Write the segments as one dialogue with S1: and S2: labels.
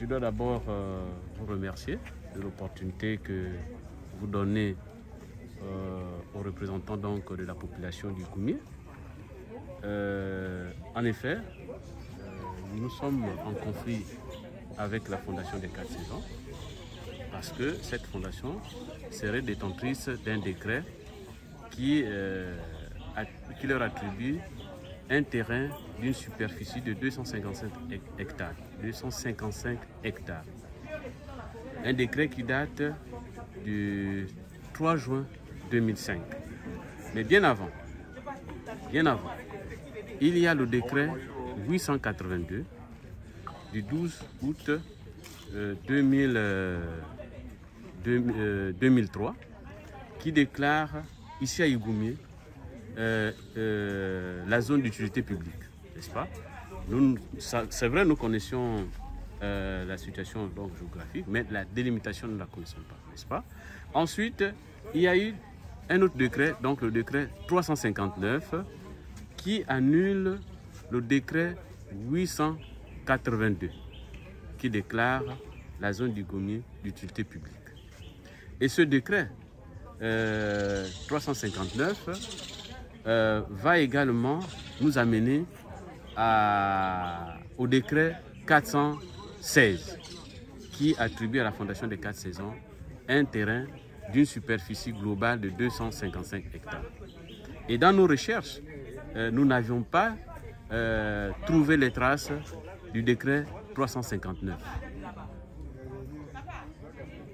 S1: Je dois d'abord vous remercier de l'opportunité que vous donnez aux représentants donc, de la population du Goumier. En effet, nous sommes en conflit avec la Fondation des 4 saisons parce que cette fondation serait détentrice d'un décret qui leur attribue un terrain d'une superficie de 255 hectares. 255 hectares. Un décret qui date du 3 juin 2005. Mais bien avant, il y a le décret 882 du 12 août 2003 qui déclare ici à Igoumier la zone d'utilité publique, n'est-ce pas? C'est vrai, nous connaissions la situation donc, géographique, mais la délimitation, nous ne la connaissons pas, n'est-ce pas? Ensuite, il y a eu un autre décret, donc le décret 359, qui annule le décret 882, qui déclare la zone du Goumier d'utilité publique. Et ce décret 359 va également nous amener au décret 416 qui attribue à la Fondation des 4 saisons un terrain d'une superficie globale de 255 hectares. Et dans nos recherches, nous n'avions pas trouvé les traces du décret 359.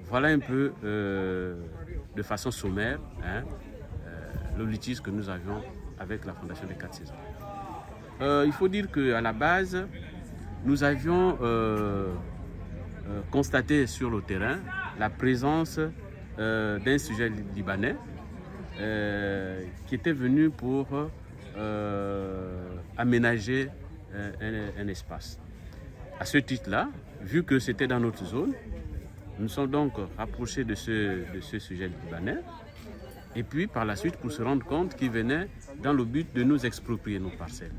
S1: Voilà un peu de façon sommaire le litige que nous avions avec la Fondation des 4 saisons. Il faut dire qu'à la base, nous avions constaté sur le terrain la présence d'un sujet libanais qui était venu pour aménager un espace. À ce titre-là, vu que c'était dans notre zone, nous sommes donc rapprochés de ce sujet libanais. Et puis par la suite pour se rendre compte qu'il venait dans le but de nous exproprier nos parcelles.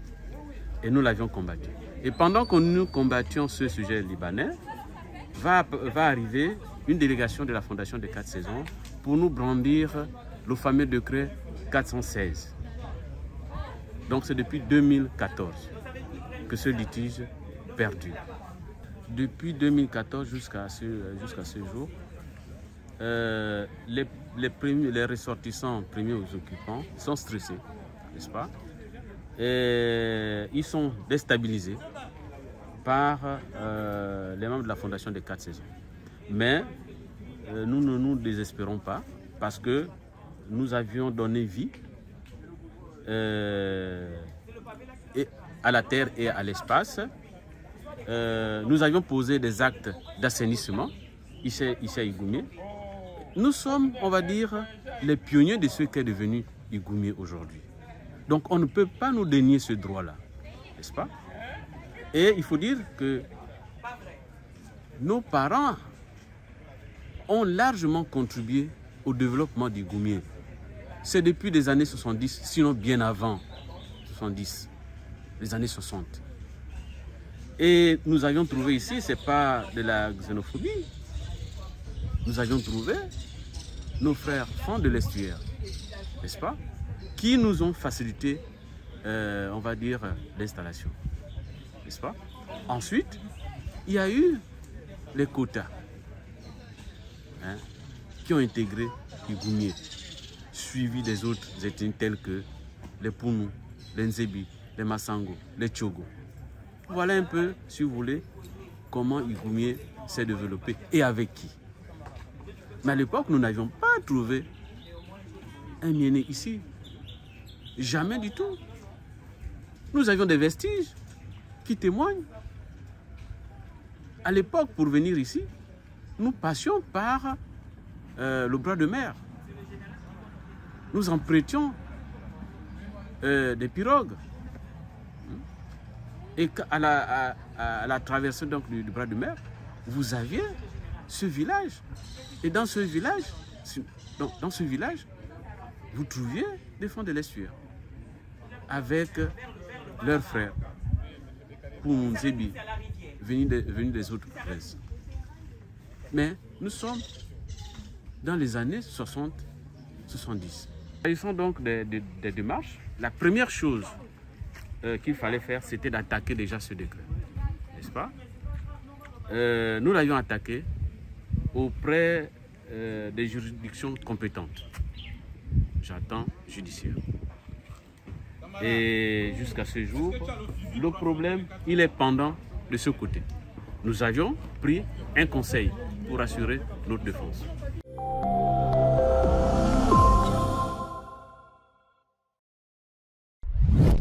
S1: Et nous l'avions combattu. Et pendant que nous combattions ce sujet libanais, va arriver une délégation de la Fondation des 4 saisons pour nous brandir le fameux décret 416. Donc c'est depuis 2014 que ce litige perdure. Depuis 2014 jusqu'à ce jour, les ressortissants premiers aux occupants sont stressés, n'est-ce pas? Et ils sont déstabilisés par les membres de la Fondation des 4 saisons. Mais nous ne nous désespérons pas parce que nous avions donné vie à la terre et à l'espace. Nous avions posé des actes d'assainissement ici à Igoumier. Nous sommes, on va dire, les pionniers de ce qu'est devenu Igoumier aujourd'hui. Donc on ne peut pas nous dénier ce droit-là, n'est-ce pas? Et il faut dire que nos parents ont largement contribué au développement d'Igoumier. C'est depuis les années 70, sinon bien avant 70, les années 60. Et nous avions trouvé ici, ce n'est pas de la xénophobie, nous avions trouvé nos frères fonds de l'estuaire, n'est-ce pas, qui nous ont facilité, on va dire, l'installation, n'est-ce pas? Ensuite, il y a eu les quotas qui ont intégré Igoumier, suivis des autres ethnies telles que les Pounou, les Nzebi, les Massango, les Tchogo. Voilà un peu, si vous voulez, comment Igoumier s'est développé et avec qui. Mais à l'époque, nous n'avions pas trouvé un Miéné ici. Jamais du tout. Nous avions des vestiges qui témoignent. À l'époque, pour venir ici, nous passions par le bras de mer. Nous empruntions des pirogues. Et à la traversée donc, du bras de mer, vous aviez ce village. Et dans ce village, vous trouviez des fonds de l'estuaire avec leurs frères, Pounou, Nzebi, venus des autres provinces. Mais nous sommes dans les années 60-70. S'agissant donc des démarches, la première chose qu'il fallait faire, c'était d'attaquer déjà ce décret. N'est-ce pas? Nous l'avions attaqué auprès des juridictions compétentes. J'attends judiciaire. Et jusqu'à ce jour, le problème, il est pendant de ce côté. Nous avions pris un conseil pour assurer notre défense.